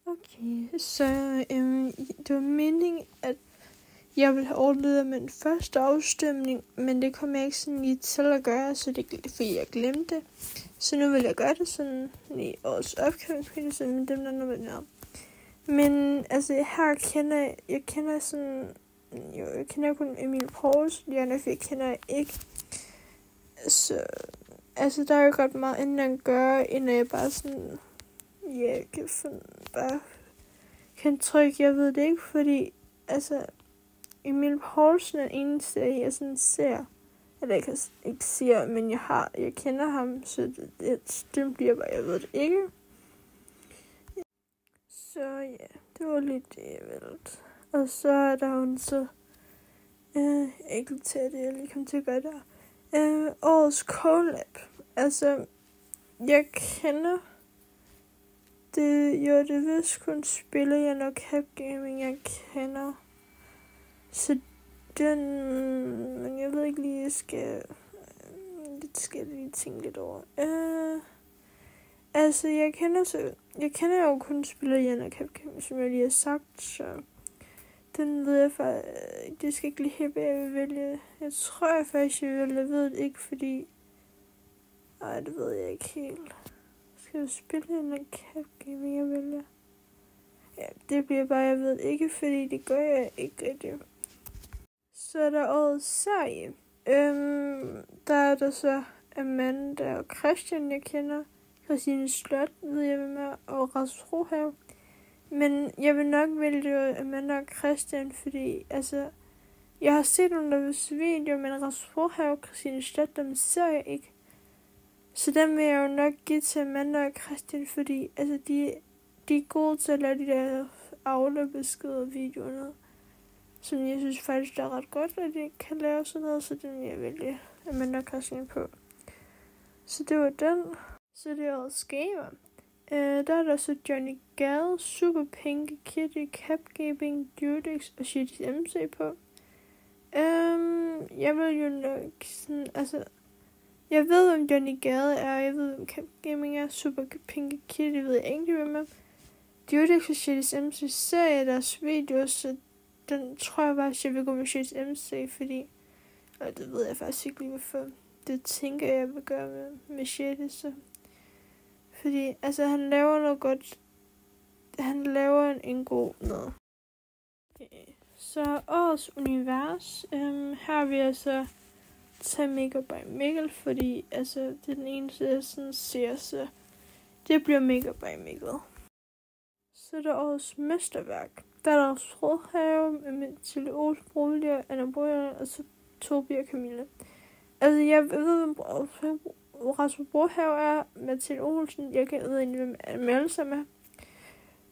Okay, så det var meningen, at jeg ville have overlevet med den første afstemning, men det kom jeg ikke sådan lige til at gøre, så det er fordi jeg glemte det. Så nu vil jeg gøre det sådan i årets opkøbning, så med dem, der nu vil være. Men altså, her jeg kender sådan, jeg kender kun Emil Poulsen, jeg kender ikke. Så altså, der er jo godt meget andet at gøre, end at jeg bare sådan, kan trykke, jeg ved det ikke, fordi altså, Emil Poulsen er den eneste, jeg sådan ser, eller jeg kan ikke ser, men jeg kender ham, så det bliver bare, jeg ved det ikke. Så ja, det var lidt vildt. Og så er der jo så, ikke til det, jeg lige kom til at gøre der. Årets collab. Altså, jeg kender det, det er vist kun spiller jeg nok Cap Gaming, jeg kender. Så men jeg ved ikke lige, jeg skal lige tænke lidt over. Altså, jeg kender jo kun spiller Jan og Cap Gaming, som jeg lige har sagt, så den ved jeg faktisk, det skal ikke lige hæppe, jeg vil vælge. Jeg tror faktisk, jeg ved det ikke, fordi, det ved jeg ikke helt. Skal jeg spille Jan og Cap Gaming, jeg vælger? Ja, det bliver bare, jeg ved det ikke, fordi det gør jeg ikke rigtig. Så er der årets serie. Der er der så Amanda og Christian, jeg kender. Christine Slot, ved jeg hvem er, og Rasmus Rohave. Men jeg vil nok vælge Amanda og Christian, fordi altså, jeg har set nogle der videoer, men Rasmus Rohave og Christine Slot, dem ser jeg ikke. Så dem vil jeg jo nok give til Amanda og Christian, fordi altså, de er gode til at lave de der afløbeskeder videoer, som jeg synes faktisk, der er ret godt, at de kan lave sådan noget, så den vil jeg vælge Amanda og Christian på. Så det var den. Så det er årets gamer. Der er der så Johnny Gade, Super Pink, Kitty, Cap Gaming, Dudex og Shitty MC på. Jeg vil jo nok sådan, altså, jeg ved om Johnny Gade er, jeg ved om Cap Gaming er, Super Pink og Kitty ved jeg ikke hvem er. Dudex og Shitty MC ser jeg deres videoer, så den tror jeg faktisk, jeg vil gå med Shitty MC, fordi, og det ved jeg faktisk ikke lige hvorfor. Det tænker jeg vil gøre med Shitty, så. Fordi, altså, han laver noget godt. Han laver en god noget. Okay. Så årets univers. Her vil jeg så tage Maker by Mikkel, fordi, altså, det er den eneste, jeg sådan ser, så det bliver Maker by Mikkel. Så er der årets mesterværk. Der er der også Rådhave, med Mathilde Olsen, Brolia, Anna Brøger, og så Tobi og Camilla. Altså, jeg ved, hvem Rasmus Brohave er, Mathilde Olsen, jeg kan ved ikke, hvem alle sammen er.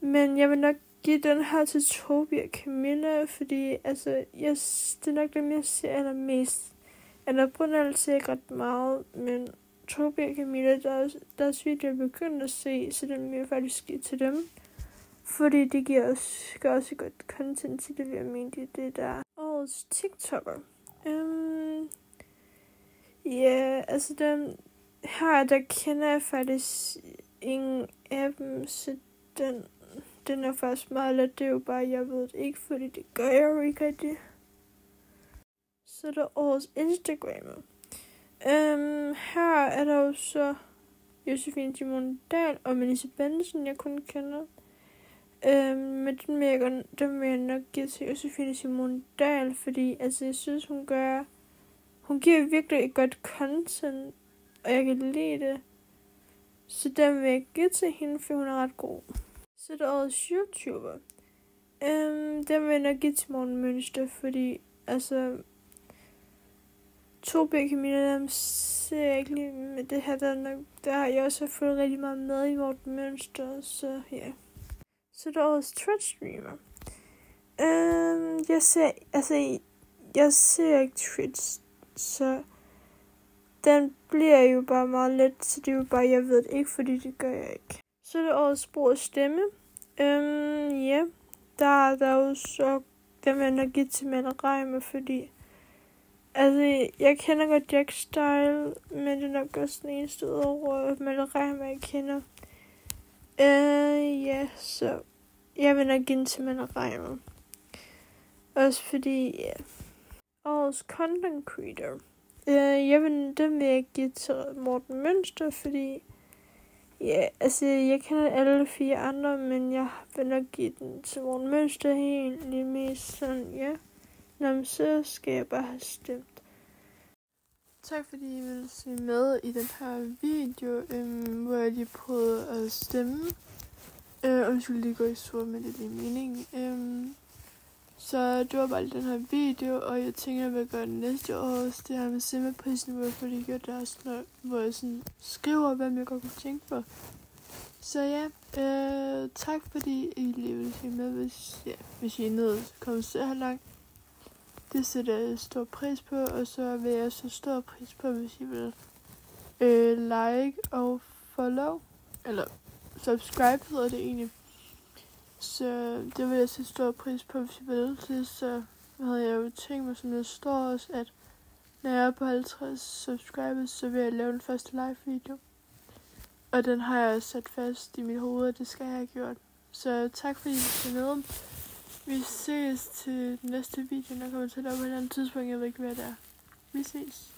Men jeg vil nok give den her til Tobi og Camilla, fordi altså, det er nok dem, jeg ser allermest. Eller Brunel ser ikke ret meget, men Tobi og Camilla, deres video jeg begyndt at se, så den vil jeg faktisk give til dem. Fordi det gør også godt content til det, vil jeg mene, det der årets TikToker. Ja, altså der kender jeg faktisk ingen af dem, så den er faktisk meget let. Det er jo bare, jeg ved det ikke, fordi det gør jeg jo ikke rigtig. Så der er årets Instagrammer. Her er der jo så Josefine Simone Dahl og Melissa Benson, jeg kun kender. Men den vil jeg nok give til Josefine Simone Dahl, fordi altså, jeg synes, hun giver virkelig et godt content, og jeg kan lide det. Så den vil jeg give til hende, for hun er ret god. Så er der årets YouTuber. Den vil jeg nok give til Morten Mønster, fordi altså, Tobi og Camilla, dem ser jeg ikke lige med det her. Der har jeg også fået rigtig meget med i Morten Mønster, så ja. Så er der årets Twitch-streamer. Jeg ser ikke Twitch, så den bliver jo bare meget let, så det er jo bare, jeg ved det ikke, fordi det gør jeg ikke. Så er der årets brug af stemme. Ja, der er jo så, den vil jeg nok give til Mette Reimer, fordi altså, jeg kender godt Jack Style, men det er nok også den eneste ud over Mette Reimer, jeg kender. Ja, så jeg vil nok give den til Man Reimer. Også fordi, ja. Årets content creator. Den vil jeg give til Morten Mønster, fordi ja, altså jeg kender alle 4 andre, men jeg vil nok give den til Morten Mønster helt mest sådan, ja. Nå, men så skal jeg bare have stemt. Tak fordi I ville se med i den her video, hvor jeg lige prøvede at stemme. Undskyld, det går i sort, men det er lige meningen. Så det var bare lige den her video, og jeg tænker, at jeg vil gøre det næste år. Det her med Simmerprisen, hvor jeg får lige gjort det også, hvor jeg sådan skriver, hvad jeg godt kunne tænke på. Så ja, tak fordi I lige ville se med, hvis I er nede og kommer til her langt. Det sætter jeg stor pris på, og så vil jeg så stor pris på, hvis I vil like og follow, eller subscribe hedder det egentlig. Så det vil jeg sætte stor pris på, hvis I vil det. Så havde jeg jo tænkt mig, som der står også, at når jeg er på 50 subscribers, så vil jeg lave den første live video. Og den har jeg sat fast i mit hoved, og det skal jeg have gjort. Så tak fordi I så med. Vi ses til den næste video, der kommer til at lave på et eller andet tidspunkt. Jeg ved ikke, hvad det er. Vi ses.